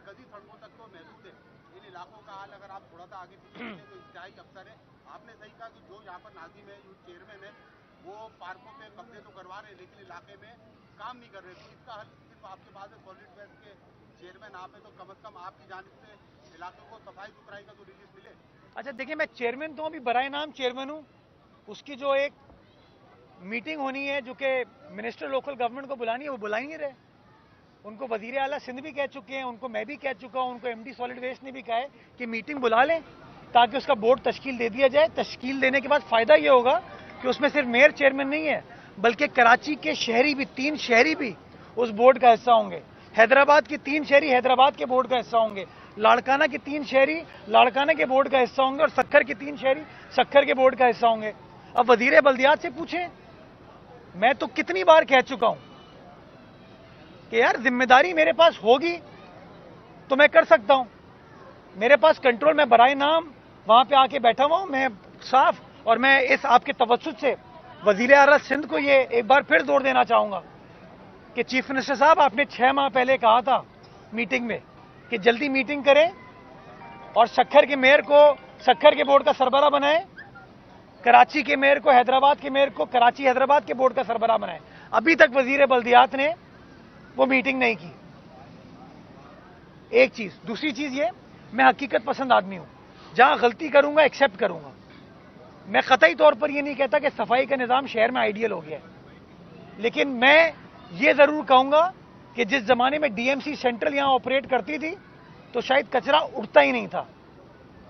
मरकजी सड़कों तक तो महदूद है। इन इलाकों का हाल अगर आप थोड़ा सा आगे पीछे देखें तो इंतहाई अफसर है। आपने सही कहा कि जो यहाँ पर नाजिम है, चेयरमैन है, वो पार्कों पे कब्जे तो करवा रहे हैं लेकिन इलाके में काम नहीं कर रहे। तो इसका हल सिर्फ आपके पास है, सॉलिड वेस्ट के चेयरमैन आप है, तो कम से कम आपकी जानिब से इलाके को सफाई सुथराई का तो रिलीफ मिले। अच्छा देखिए, मैं चेयरमैन तो अभी बराए नाम चेयरमैन हूँ। उसकी जो एक मीटिंग होनी है जो कि मिनिस्टर लोकल गवर्नमेंट को बुलानी है, वो बुला ही नहीं रहे। उनको वजीर आला सिंध भी कह चुके हैं, उनको मैं भी कह चुका हूँ, उनको एमडी सॉलिड वेस्ट ने भी कहा है कि मीटिंग बुला लें ताकि उसका बोर्ड तश्कील दे दिया जाए। तश्कील देने के बाद फायदा ये होगा कि उसमें सिर्फ मेयर चेयरमैन नहीं है बल्कि कराची के शहरी भी, 3 शहरी भी उस बोर्ड का हिस्सा होंगे। हैदराबाद के 3 शहरी हैदराबाद के बोर्ड का हिस्सा होंगे। लाड़काना के 3 शहरी लाड़काना के बोर्ड का हिस्सा होंगे और सक्खर के 3 शहरी सक्खर के बोर्ड का हिस्सा होंगे। अब वजीर बल्दियात से पूछें, मैं तो कितनी बार कह चुका हूं कि यार जिम्मेदारी मेरे पास होगी तो मैं कर सकता हूं। मेरे पास कंट्रोल, मैं बराए नाम वहां पे आके बैठा हुआ हूं, मैं साफ। और मैं इस आपके तवज्जुद से वजीर आला सिंध को ये एक बार फिर जोर देना चाहूंगा कि चीफ मिनिस्टर साहब, आपने 6 माह पहले कहा था मीटिंग में कि जल्दी मीटिंग करें और सक्खर के मेयर को सक्खर के बोर्ड का सरबराह बनाएं, कराची के मेयर को, हैदराबाद के मेयर को कराची हैदराबाद के बोर्ड का सरबराह बनाएं। अभी तक वजीर बल्दियात ने वो मीटिंग नहीं की। एक चीज। दूसरी चीज ये, मैं हकीकत पसंद आदमी हूं, जहां गलती करूंगा एक्सेप्ट करूंगा। मैं कतई तौर पर यह नहीं कहता कि सफाई का निजाम शहर में आइडियल हो गया है, लेकिन मैं ये जरूर कहूंगा कि जिस जमाने में डीएमसी सेंट्रल यहां ऑपरेट करती थी तो शायद कचरा उठता ही नहीं था,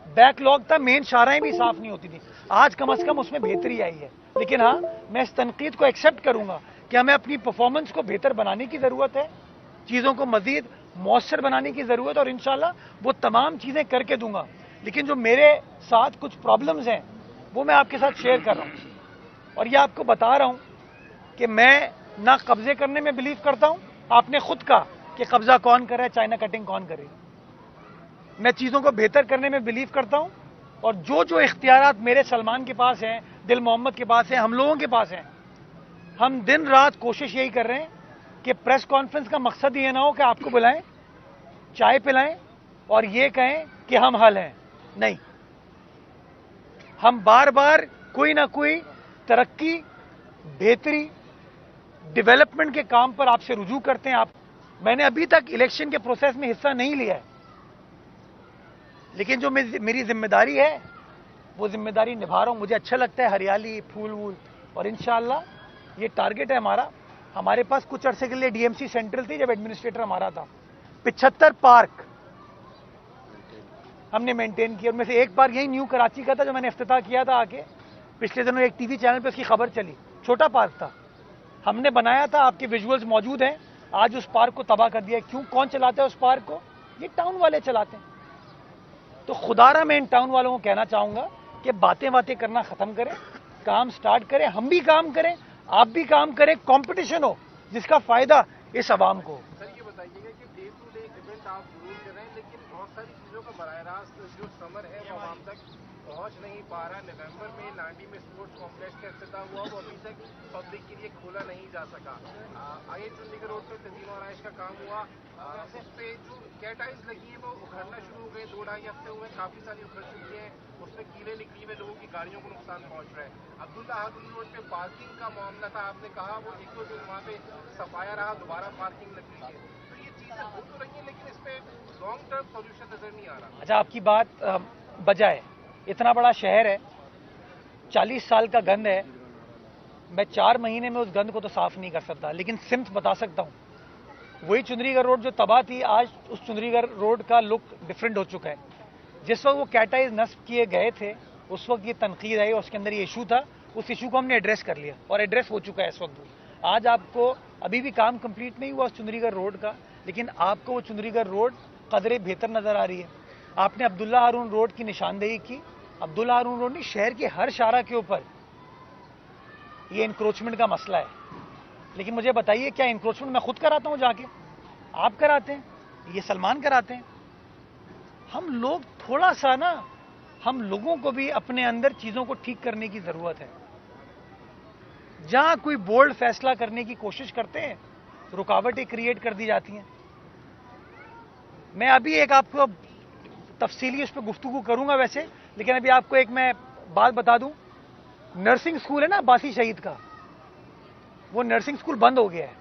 बैकलॉग था, मेन शाहराएं भी साफ नहीं होती थी। आज कम से कम उसमें बेहतरी आई है। लेकिन हाँ, मैं इस तनकीद को एक्सेप्ट करूंगा कि हमें अपनी परफॉर्मेंस को बेहतर बनाने की जरूरत है, चीजों को मजीद मौसर बनाने की जरूरत है और इंशाल्लाह वो तमाम चीजें करके दूंगा। लेकिन जो मेरे साथ कुछ प्रॉब्लम्स हैं वो मैं आपके साथ शेयर कर रहा हूं और ये आपको बता रहा हूं कि मैं ना कब्जे करने में बिलीव करता हूं। आपने खुद कहा कि कब्जा कौन कर रहा है, चाइना कटिंग कौन करे। मैं चीजों को बेहतर करने में बिलीव करता हूं और जो जो इख्तियारात मेरे सलमान के पास हैं, दिल मोहम्मद के पास हैं, हम लोगों के पास हैं, हम दिन रात कोशिश यही कर रहे हैं कि प्रेस कॉन्फ्रेंस का मकसद ये ना हो कि आपको बुलाएं, चाय पिलाएं और ये कहें कि हम हल हैं। नहीं, हम बार बार कोई ना कोई तरक्की, बेहतरी, डेवलपमेंट के काम पर आपसे रुजू करते हैं। मैंने अभी तक इलेक्शन के प्रोसेस में हिस्सा नहीं लिया है, लेकिन जो मेरी जिम्मेदारी है वो जिम्मेदारी निभा रहा हूं। मुझे अच्छा लगता है हरियाली, फूल वूल, और इंशाल्लाह ये टारगेट है हमारा। हमारे पास कुछ अरसे के लिए डीएमसी सेंट्रल थी जब एडमिनिस्ट्रेटर हमारा था, 75 पार्क हमने मेंटेन किया। उनमें से एक पार्क यही न्यू कराची का था जो मैंने इफ्तिताह किया था आके। पिछले दिनों एक टीवी चैनल पे उसकी खबर चली। छोटा पार्क था, हमने बनाया था, आपके विजुअल्स मौजूद हैं। आज उस पार्क को तबाह कर दिया। क्यों? कौन चलाता है उस पार्क को? ये टाउन वाले चलाते हैं। तो खुदारा मैं इन टाउन वालों को कहना चाहूंगा कि बातें करना खत्म करें, काम स्टार्ट करें, हम भी काम करें, आप भी काम करें, कंपटीशन हो जिसका फायदा इस आवाम को। सर ये बताइएगा कि डे टू डे इवेंट आप जरूर कर रहे हैं, लेकिन बहुत सारी चीजों का बराह रास्त जो समर है वो आवाम तक पहुंच नहीं पा रहा। नवंबर में लांडी में स्पोर्ट्स कॉम्प्लेक्स का इफ्तिताह हुआ, वो अभी तक पब्लिक के लिए खोला नहीं जा सका। आगे चंडीगढ़ रोड पे तजीम और आइश का काम हुआ, उस पे जो कैटाइज लगी है वो उखड़ना शुरू हो गए। 2-2.5 हफ्ते हुए, काफी सारी उखड़ चुकी है, उसमें कीड़े निकली हुए, लोगों की गाड़ियों को नुकसान पहुंच रहा है। अब्दुल्ला हादुल रोड पे पार्किंग का मामला था, आपने कहा वो 1-2 दिन वहाँ पे सफाया रहा, दोबारा पार्किंग लग गई है। तो ये चीजें हो तो रही है, लेकिन इस पे लॉन्ग टर्म सोल्यूशन नजर नहीं आ रहा। अच्छा, आपकी बात बजाय, इतना बड़ा शहर है, 40 साल का गंद है, मैं 4 महीने में उस गंद को तो साफ नहीं कर सकता, लेकिन सिम्त बता सकता हूं। वही चुंदरीगढ़ रोड जो तबाह थी, आज उस चुंदरीगढ़ रोड का लुक डिफरेंट हो चुका है। जिस वक्त वो कैटाइज नस्ब किए गए थे उस वक्त ये तनकीद आई, उसके अंदर ये इशू था, उस इशू को हमने एड्रेस कर लिया और एड्रेस हो चुका है इस वक्त। आज आपको अभी भी काम कंप्लीट नहीं हुआ उस चुंदरीगढ़ रोड का, लेकिन आपको वो चुंदरीगढ़ रोड कदरे बेहतर नजर आ रही है। आपने अब्दुल्ला हारून रोड की निशानदेही की। अब्दुल्ला हारून रोड नहीं, शहर के हर शारा के ऊपर ये इंक्रोचमेंट का मसला है। लेकिन मुझे बताइए, क्या इंक्रोचमेंट मैं खुद कराता हूं जाके? आप कराते हैं, ये सलमान कराते हैं। हम लोग थोड़ा सा ना, हम लोगों को भी अपने अंदर चीजों को ठीक करने की जरूरत है। जहां कोई बोल्ड फैसला करने की कोशिश करते हैं, रुकावटें क्रिएट कर दी जाती हैं। मैं अभी एक आपको तफसीली उस पर गुफ्तगू करूंगा वैसे, लेकिन अभी आपको एक मैं बात बता दूं। नर्सिंग स्कूल है ना अब्बासी शहीद का, वो नर्सिंग स्कूल बंद हो गया है।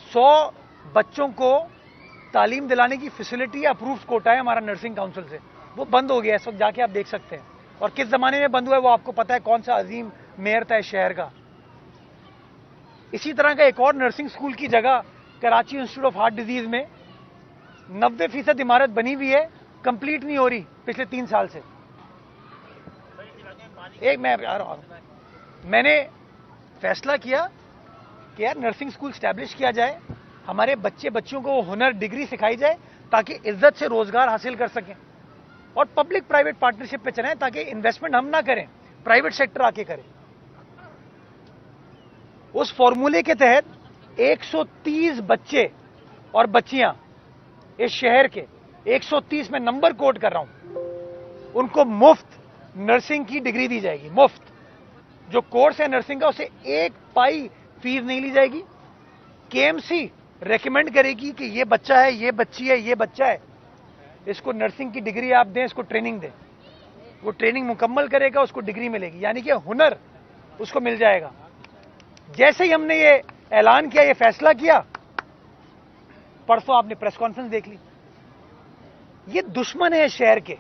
100 बच्चों को तालीम दिलाने की फैसिलिटी अप्रूव्ड कोटा है हमारा नर्सिंग काउंसिल से, वो बंद हो गया है। इस वक्त जाके आप देख सकते हैं, और किस जमाने में बंद हुआ है वो आपको पता है, कौन सा अजीम मेयर था इस शहर का। इसी तरह का एक और नर्सिंग स्कूल की जगह Karachi institute of heart disease में 90% इमारत बनी हुई है, कंप्लीट नहीं हो रही पिछले 3 साल से। एक मैं आ रहा हूं, मैंने फैसला किया कि यार नर्सिंग स्कूल स्टैब्लिश किया जाए, हमारे बच्चियों को हुनर डिग्री सिखाई जाए ताकि इज्जत से रोजगार हासिल कर सकें, और पब्लिक प्राइवेट पार्टनरशिप पे चलें ताकि इन्वेस्टमेंट हम ना करें, प्राइवेट सेक्टर आके करे। उस फॉर्मूले के तहत 130 बच्चे और बच्चियां इस शहर के 130 में नंबर कोट कर रहा हूं, उनको मुफ्त नर्सिंग की डिग्री दी जाएगी। मुफ्त जो कोर्स है नर्सिंग का, उसे 1 पाई फीस नहीं ली जाएगी। केएमसी रेकमेंड करेगी कि ये बच्चा है, ये बच्ची है, ये बच्चा है, इसको नर्सिंग की डिग्री आप दें, इसको ट्रेनिंग दें। वो ट्रेनिंग मुकम्मल करेगा, उसको डिग्री मिलेगी, यानी कि हुनर उसको मिल जाएगा। जैसे ही हमने ये ऐलान किया, ये फैसला किया, परसों आपने प्रेस कॉन्फ्रेंस देख ली। ये दुश्मन है इस शहर के,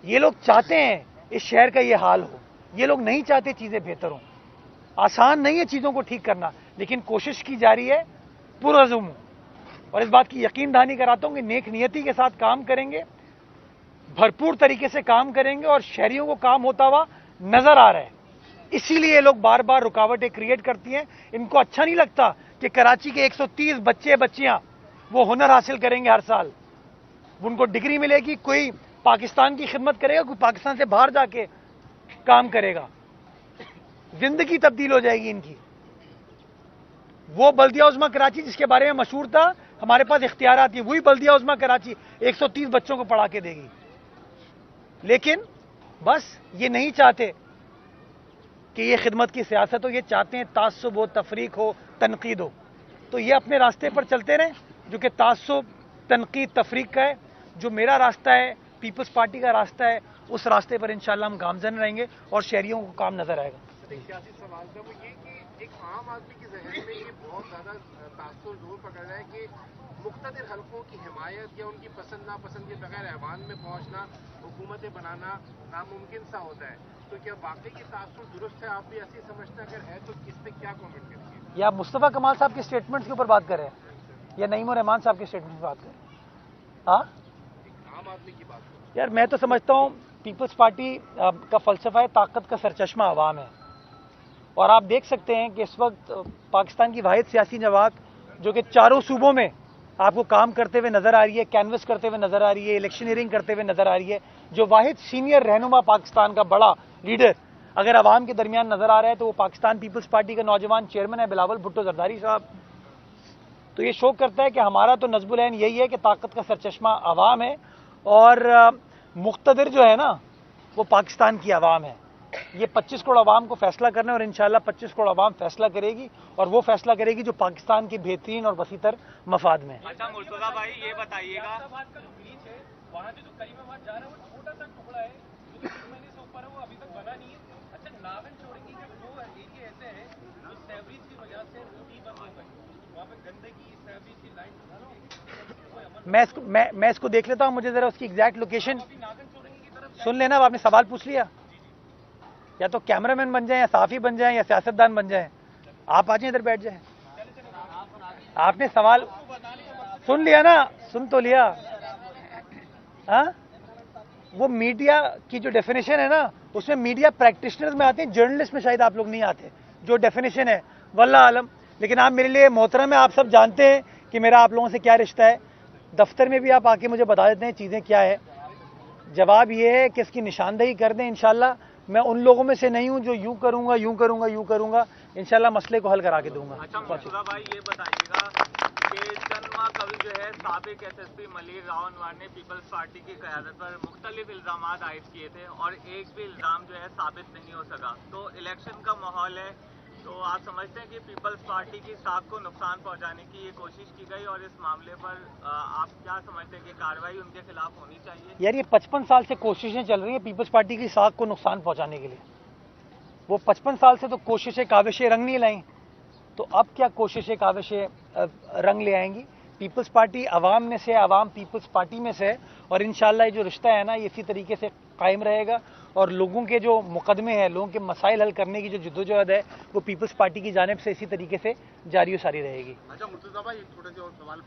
ये लोग चाहते हैं इस शहर का ये हाल हो, ये लोग नहीं चाहते चीजें बेहतर हो। आसान नहीं है चीजों को ठीक करना, लेकिन कोशिश की जा रही है पुरअज़्म, और इस बात की यकीन दहानी कराता हूं कि नेक नियति के साथ काम करेंगे, भरपूर तरीके से काम करेंगे, और शहरियों को काम होता हुआ नजर आ रहा है। इसीलिए ये लोग बार बार रुकावटें क्रिएट करती हैं। इनको अच्छा नहीं लगता कि कराची के 130 बच्चे बच्चियां वो हुनर हासिल करेंगे हर साल, उनको डिग्री मिलेगी, कोई पाकिस्तान की खिदमत करेगा, कोई पाकिस्तान से बाहर जाके काम करेगा, जिंदगी तब्दील हो जाएगी इनकी। वो बल्दिया उज़्मा कराची जिसके बारे में मशहूर था, हमारे पास इख्तियारात थी, वही बल्दिया उज़्मा कराची 130 बच्चों को पढ़ा के देगी। लेकिन बस ये नहीं चाहते कि ये खिदमत की सियासत हो, ये चाहते हैं तासुब हो, तफरीक हो, तनकीद हो। तो ये अपने रास्ते पर चलते रहें, जो कि तासुब, तनकीद, तफरीक का है। जो मेरा रास्ता है, पीपल्स पार्टी का रास्ता है, उस रास्ते पर इंशाल्लाह हम गामजन रहेंगे और शहरियों को काम नजर आएगा। सियासी सवाल था वो ये कि एक आम आदमी के जहन में ये बहुत ज्यादा तासुर जोर पकड़ रहा है कि मुख्तलिफ हलकों की हिमायत या उनकी पसंद नापसंद के बगैर ऐवान में पहुंचना, हुकूमतें बनाना नामुमकिन सा होता है। तो क्या वाकई ये तासुर दुरुस्त है? आप भी ऐसी समझते हैं? अगर है तो इस पे क्या कमेंट करेंगे? या मुस्तफ़ा कमाल साहब के स्टेटमेंट्स के ऊपर बात करें या नईम रहमान साहब के स्टेटमेंट पर बात करें? हाँ, आम आदमी की बात करें। यार मैं तो समझता हूँ पीपल्स पार्टी का फलसफा है ताकत का सरचश्मा अवाम है, और आप देख सकते हैं कि इस वक्त पाकिस्तान की वाहिद सियासी जमात जो कि चारों सूबों में आपको काम करते हुए नजर आ रही है, कैनवस करते हुए नजर आ रही है, इलेक्शनियरिंग करते हुए नजर आ रही है, जो वाहिद सीनियर रहनुमा पाकिस्तान का बड़ा लीडर अगर अवाम के दरमियान नजर आ रहा है तो वो पाकिस्तान पीपल्स पार्टी का नौजवान चेयरमैन है बिलावल भुट्टो जरदारी साहब। तो ये शो करता है कि हमारा तो नज़्बुल ऐन यही है कि ताकत का सरचश्मा अवाम है, और मुख्तदिर जो है ना वो पाकिस्तान की अवाम है। ये 25 करोड़ अवाम को फैसला करना है, और इंशाल्लाह 25 करोड़ अवाम फैसला करेगी, और वो फैसला करेगी जो पाकिस्तान के बेहतरीन और वसीतर मफाद में है। अच्छा मुर्तजा भाई ये बताइएगा, वहाँ से जो करीमाबाद जा रहा है वो छोटा सा टुकड़ा है जो 3 महीने से ऊपर है, वो अभी तक बना नहीं है। अच्छा नावन छोड़ेंगे कि जो एरिया ऐसे है जो सैवरीज की वजह से रोटी बंद हो गई, वहाँ पे गंदगी सैवरीज की लाइन मैं इसको देख लेता हूँ, मुझे जरा उसकी एग्जैक्ट लोकेशन सुन लेना। आपने सवाल पूछ लिया, या तो कैमरामैन बन जाए, या साफी बन जाए, या सियासतदान बन जाए। आप आ जाए इधर बैठ जाए। आपने सवाल सुन लिया ना? सुन तो लिया। हाँ, वो मीडिया की जो डेफिनेशन है ना, उसमें मीडिया प्रैक्टिशनर्स में आते हैं, जर्नलिस्ट में शायद आप लोग नहीं आते। जो डेफिनेशन है वल्लाह आलम, लेकिन आप मेरे लिए मोहतरम है, आप सब जानते हैं कि मेरा आप लोगों से क्या रिश्ता है। दफ्तर में भी आप आके मुझे बता देते हैं चीज़ें क्या है। जवाब ये है कि इसकी निशानदेही कर दें इंशाल्लाह। मैं उन लोगों में से नहीं हूं जो यूं करूंगा यूं करूंगा यूं करूंगा, इंशाल्लाह मसले को हल करा के दूंगा। अच्छा मुर्तजा भाई ये बताइएगा कि चंद माह कभी जो है साबिक एसएसपी मलिर रावनवार ने पीपल्स पार्टी की क़यादत पर मुख्तलिफ इल्ज़ाम आयद किए थे, और एक भी इल्ज़ाम जो है साबित नहीं हो सका। तो इलेक्शन का माहौल है, तो आप समझते हैं कि पीपल्स पार्टी की साख को नुकसान पहुंचाने की ये कोशिश की गई और इस मामले पर आप क्या समझते हैं कि कार्रवाई उनके खिलाफ होनी चाहिए? यार ये 55 साल से कोशिशें चल रही हैं पीपल्स पार्टी की साख को नुकसान पहुंचाने के लिए। वो 55 साल से तो कोशिशें काविशें रंग नहीं लाई, तो अब क्या कोशिशें काविशें रंग ले आएंगी? पीपल्स पार्टी अवाम में से, अवाम पीपल्स पार्टी में से है और इंशाल्लाह ये जो रिश्ता है ना ये इसी तरीके से कायम रहेगा और लोगों के जो मुकदमे हैं, लोगों के मसाइल हल करने की जो जद्दोजहद है वो पीपल्स पार्टी की जानिब से इसी तरीके से जारी सारी रहेगी। अच्छा मुर्तजा भाई, एक छोटे से और सवाल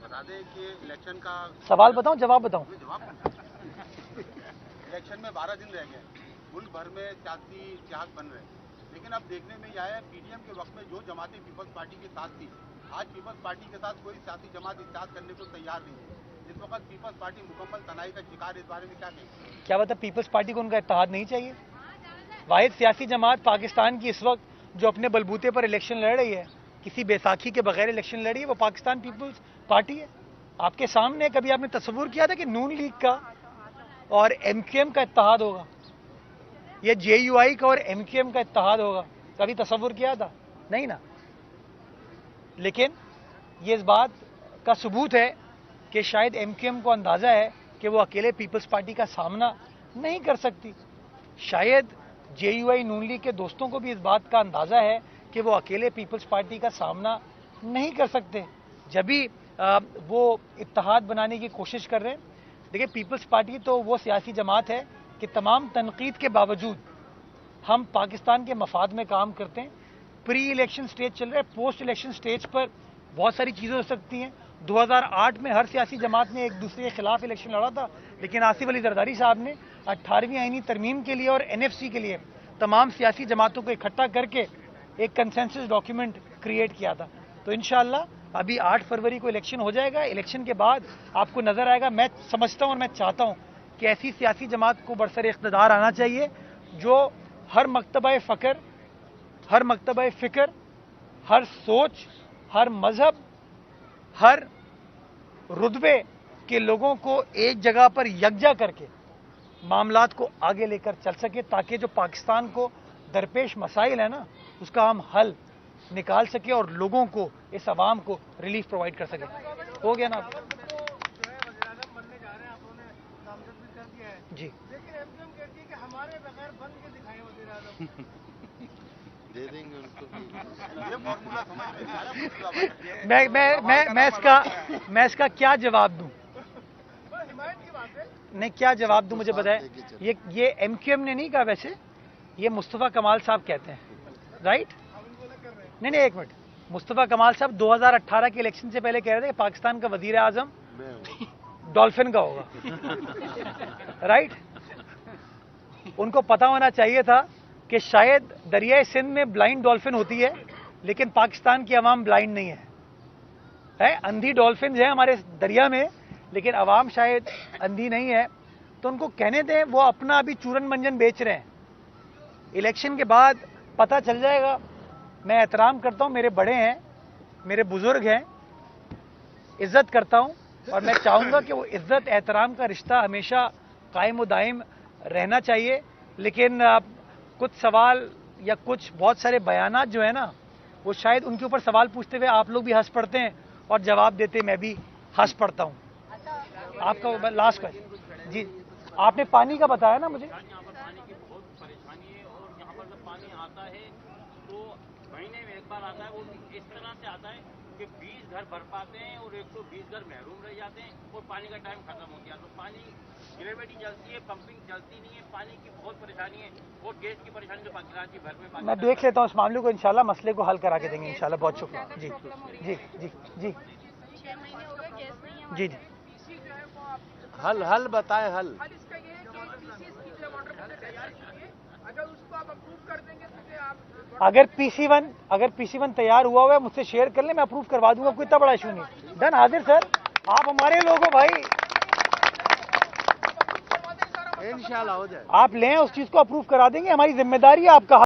बता दें कि इलेक्शन का सवाल बताऊं जवाब बताऊं? इलेक्शन में 12 दिन रह गए, मुल्क भर में सियासी इतिहास बन रहे हैं, लेकिन अब देखने में यह आया पीडीएम के वक्त में जो जमातें पीपल्स पार्टी के साथ थी, आज पीपल्स पार्टी के साथ कोई सियासी जमात इत्तेहाद करने को तैयार नहीं है। इस वक्त पीपल्स पार्टी मुकम्मल तनाई का शिकार, इस बारे में क्या कहेंगे? क्या बता, पीपल्स पार्टी को उनका इत्तेहाद नहीं चाहिए? वाहिद सियासी जमात पाकिस्तान की इस वक्त जो अपने बलबूते पर इलेक्शन लड़ रही है, किसी बैसाखी के बगैर इलेक्शन लड़ रही है, वो पाकिस्तान पीपल्स पार्टी है। आपके सामने कभी आपने तस्वुर किया था कि नून लीग का और एमक्यूएम का इत्तेहाद होगा, या जेयूआई का और एमक्यूएम का इत्तेहाद होगा? कभी तस्वुर किया था? नहीं ना। लेकिन ये इस बात का सबूत है कि शायद एमक्यूएम को अंदाजा है कि वो अकेले पीपल्स पार्टी का सामना नहीं कर सकती। शायद जेयूआई नून लीग के दोस्तों को भी इस बात का अंदाजा है कि वो अकेले पीपल्स पार्टी का सामना नहीं कर सकते, जब भी वो इत्तेहाद बनाने की कोशिश कर रहे हैं। देखिए, पीपल्स पार्टी तो वो सियासी जमात है कि तमाम तनकीद के बावजूद हम पाकिस्तान के मफाद में काम करते हैं। प्री इलेक्शन स्टेज चल रहा है, पोस्ट इलेक्शन स्टेज पर बहुत सारी चीज़ें हो सकती हैं। 2008 में हर सियासी जमात ने एक दूसरे के खिलाफ इलेक्शन लड़ा था, लेकिन आसिफ अली जरदारी साहब ने 18वीं आईनी तरमीम के लिए और एनएफसी के लिए तमाम सियासी जमातों को इकट्ठा करके एक कंसेंसस डॉक्यूमेंट क्रिएट किया था। तो इंशाअल्लाह अभी 8 फरवरी को इलेक्शन हो जाएगा। इलेक्शन के बाद आपको नजर आएगा। मैं समझता हूं और मैं चाहता हूं कि ऐसी सियासी जमात को बरसर इख्तिदार आना चाहिए जो हर मकतबा फ़क्र, हर मकतबा फ़िक्र, हर सोच, हर मजहब, हर रुतबे के लोगों को एक जगह पर यकजा करके मामलात को आगे लेकर चल सके, ताकि जो पाकिस्तान को दरपेश मसाइल है ना उसका हम हल निकाल सके और लोगों को, इस अवाम को रिलीफ प्रोवाइड कर सके। हो गया ना जी? लेकिन एमक्यूएम कहती है कि हमारे बगैर बन के दिखाए वज़ीर-ए-आज़म। दे देंगे उनको भी। ये फॉर्मूला समझ में नहीं आया मुर्तजा भाई। मैं इसका क्या जवाब दूं? हिमायत की बात है। नहीं, क्या जवाब दूं मुझे बताएं। ये एमक्यूएम ने नहीं कहा, वैसे ये मुस्तफ़ा कमाल साहब कहते हैं, राइट? नहीं, एक मिनट। मुस्तफ़ा कमाल साहब 2018 के इलेक्शन से पहले कह रहे थे कि पाकिस्तान का वजीर आजम डॉल्फिन का होगा, राइट? उनको पता होना चाहिए था कि शायद दरियाए सिंध में ब्लाइंड डॉल्फिन होती है, लेकिन पाकिस्तान की आवाम ब्लाइंड नहीं है। अंधी डॉल्फिन है हमारे दरिया में, लेकिन आवाम शायद अंधी नहीं है। तो उनको कहने दें, वो अपना अभी चूरन मंजन बेच रहे हैं। इलेक्शन के बाद पता चल जाएगा। मैं एहतराम करता हूं, मेरे बड़े हैं, मेरे बुजुर्ग हैं, इज्जत करता हूं और मैं चाहूंगा कि वो इज्जत एहतराम का रिश्ता हमेशा कायम व दायम रहना चाहिए। लेकिन कुछ सवाल या कुछ बहुत सारे बयानात जो है ना, वो शायद उनके ऊपर सवाल पूछते हुए आप लोग भी हंस पड़ते हैं और जवाब देते मैं भी हंस पड़ता हूँ। आपका लास्ट क्वेश्चन जी, आपने पानी का बताया ना मुझे। यहाँ पर पानी की बहुत परेशानी है और यहाँ पर जब पानी आता है तो महीने में एक बार आता है। वो इस तरह से आता है कि 20 घर भर पाते हैं और 120 घर महरूम रह जाते हैं और पानी का टाइम खत्म हो गया। तो पानी ग्रेविटी चलती है, पंपिंग चलती नहीं है, पानी की बहुत परेशानी है और गैस की परेशानी तो कराची भर में। मैं देख लेता हूँ इस मामले को, इंशाल्लाह मसले को हल करा के देंगे इंशाल्लाह। बहुत शुक्रिया जी जी जी जी 6 महीने हो गए गैस नहीं है। जी जी। हल बताए हल। इसका ये है कि पीसी स्कीम जो वाटर बोर्ड ने तैयार की है, अगर उसको आप अप्रूव कर देंगे तो फिर आप अगर पीसी1 तैयार हुआ है मुझसे शेयर कर ले, मैं अप्रूव करवा दूंगा। कोई इतना बड़ा इशू नहीं। डन, हाजिर सर, आप हमारे लोग हो भाई, इंशाल्लाह हो जाए। आप लें उस चीज को अप्रूव करा देंगे। हमारी जिम्मेदारी है आपका